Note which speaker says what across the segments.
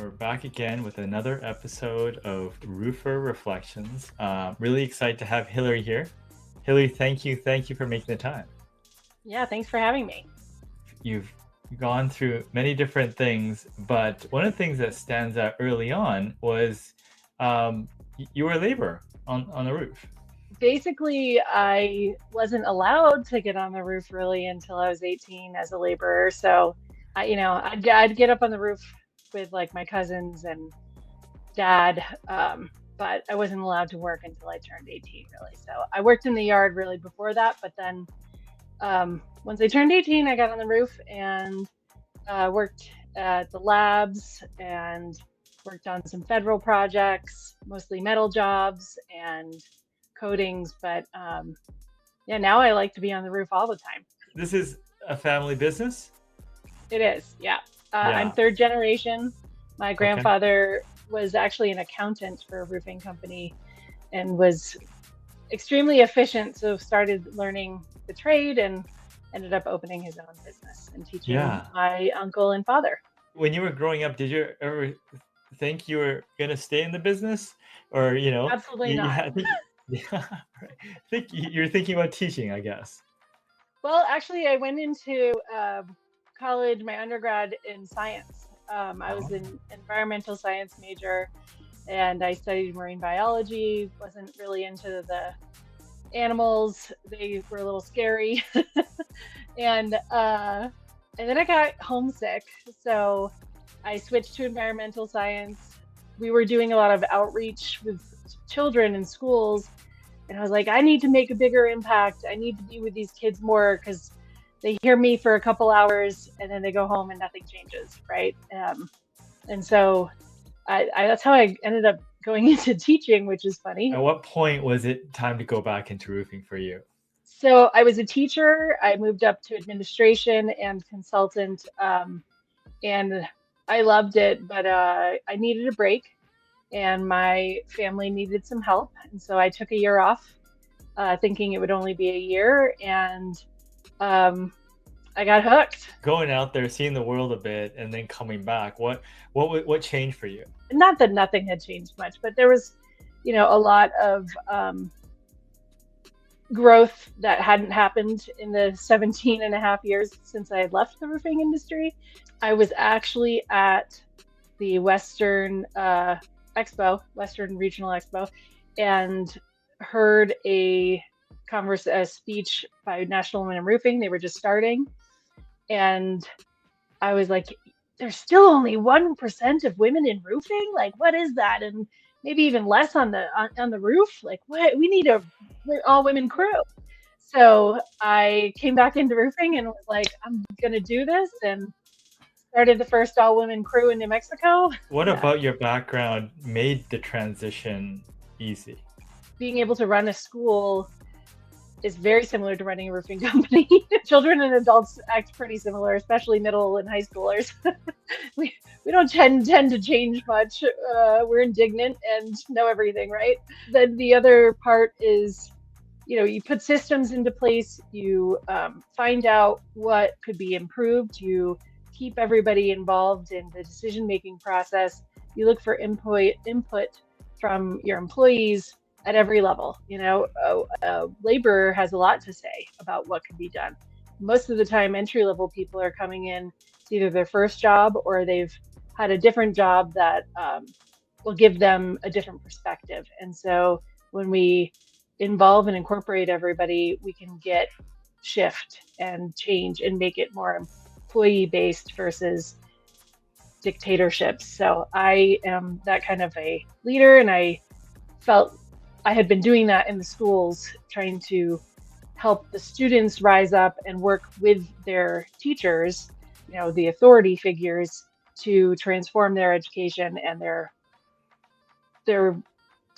Speaker 1: We're back again with another episode of Roofer Reflections. Really excited to have Hillary here. Hillary, thank you for making the time.
Speaker 2: Yeah, thanks for having me.
Speaker 1: You've gone through many different things, but one of the things that stands out early on was you were a laborer on the roof.
Speaker 2: Basically, I wasn't allowed to get on the roof really until I was 18 as a laborer. So, I'd get up on the roof with like my cousins and dad, but I wasn't allowed to work until I turned 18 really. So I worked in the yard really before that, but then once I turned 18, I got on the roof and worked at the labs and worked on some federal projects, mostly metal jobs and coatings. But yeah, now I like to be on the roof all the time.
Speaker 1: This is a family business?
Speaker 2: It is, yeah.
Speaker 1: Yeah.
Speaker 2: I'm third generation. My
Speaker 1: Okay.
Speaker 2: grandfather was actually an accountant for a roofing company and was extremely efficient. So started learning the trade and ended up opening his own business and teaching
Speaker 1: Yeah.
Speaker 2: my uncle and father.
Speaker 1: When you were growing up, did you ever think you were going to stay in the business? Or,
Speaker 2: Absolutely not.
Speaker 1: I think, yeah, right. I think you're thinking about teaching, I guess.
Speaker 2: Well, actually, I went into college, my undergrad in science. I was
Speaker 1: Oh,
Speaker 2: an environmental science major and I studied marine biology. Wasn't really into the animals, they were a little scary. And then I got homesick. So I switched to environmental science. We were doing a lot of outreach with children in schools. And I was like, I need to make a bigger impact. I need to be with these kids more because they hear me for a couple hours and then they go home and nothing changes, right? And so that's how I ended up going into teaching, which is funny.
Speaker 1: at what point was it time to go back into roofing for you?
Speaker 2: So I was a teacher. I moved up to administration and consultant, and I loved it, but I needed a break and my family needed some help. And so I took a year off, thinking it would only be a year. And I got hooked.
Speaker 1: Going out there, seeing the world a bit, and then coming back. What changed for you?
Speaker 2: Not that nothing had changed much, but there was, a lot of growth that hadn't happened in the 17 and a half years since I had left the roofing industry. I was actually at the Western Regional Expo, and heard a speech by National Women in Roofing. They were just starting, and I was like, "There's still only 1% of women in roofing. Like, what is that?" And maybe even less on the roof. Like, what? We need a all women crew. So I came back into roofing and was like, I'm gonna do this, and started the first all women crew in New Mexico.
Speaker 1: What
Speaker 2: Yeah.
Speaker 1: about your background made the transition easy?
Speaker 2: Being able to run a school is very similar to running a roofing company. Children and adults act pretty similar, especially middle and high schoolers. we don't tend to change much. We're indignant and know everything, right? Then the other part is, you put systems into place. You find out what could be improved. You keep everybody involved in the decision-making process. You look for input from your employees at every level. Labor has a lot to say about what can be done. Most of the time, entry-level people are coming in, it's either their first job or they've had a different job that will give them a different perspective. And so when we involve and incorporate everybody, we can get shift and change and make it more employee-based versus dictatorships. So I am that kind of a leader, and I felt I had been doing that in the schools, trying to help the students rise up and work with their teachers, the authority figures, to transform their education and their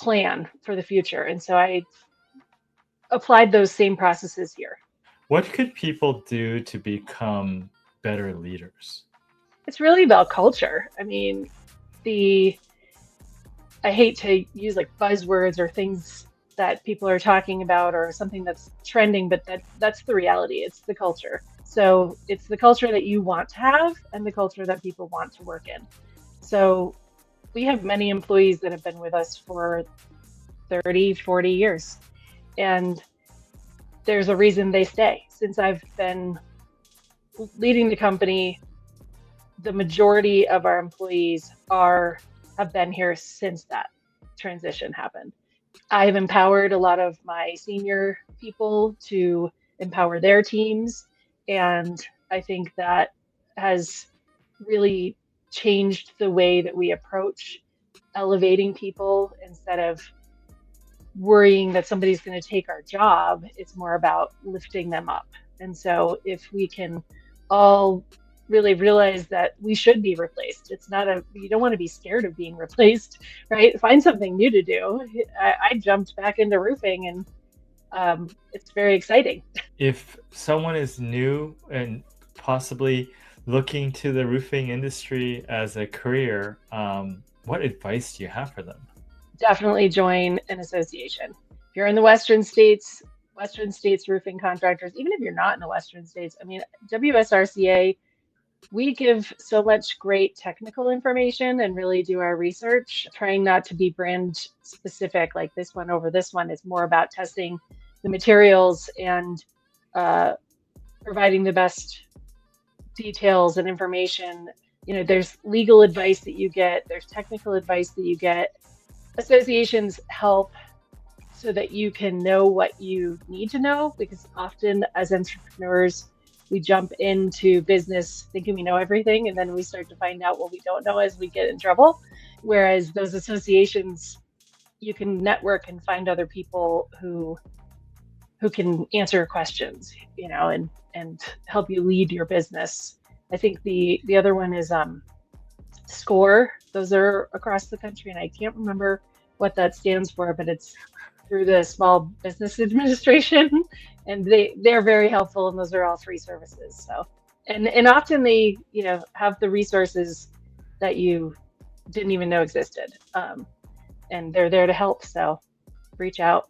Speaker 2: plan for the future. And so I applied those same processes here.
Speaker 1: What could people do to become better leaders?
Speaker 2: It's really about culture. I mean, I hate to use like buzzwords or things that people are talking about or something that's trending, but that's the reality. It's the culture. So it's the culture that you want to have and the culture that people want to work in. So we have many employees that have been with us for 30, 40 years. And there's a reason they stay. Since I've been leading the company, the majority of our employees have been here since that transition happened. I've empowered a lot of my senior people to empower their teams, and I think that has really changed the way that we approach elevating people. Instead of worrying that somebody's going to take our job, it's more about lifting them up. And so if we can all really realize that we should be replaced, you don't want to be scared of being replaced, right? Find something new to do. I jumped back into roofing, and it's very exciting.
Speaker 1: If someone is new and possibly looking to the roofing industry as a career, what advice do you have for them?
Speaker 2: Definitely join an association. If you're in the Western States roofing contractors, even if you're not in the Western States, I mean, WSRCA, we give so much great technical information and really do our research, trying not to be brand specific, like this one over this one. It's more about testing the materials and providing the best details and information. You know, there's legal advice that you get, there's technical advice that you get. Associations help so that you can know what you need to know, because often as entrepreneurs, we jump into business thinking we know everything, and then we start to find out what we don't know as we get in trouble. Whereas those associations, you can network and find other people who can answer questions, you know, and help you lead your business. I think the other one is SCORE. Those are across the country, and I can't remember what that stands for, but it's through the Small Business Administration, and they're very helpful, and those are all free services. So, and often they, you know, have the resources that you didn't even know existed, and they're there to help. So, reach out.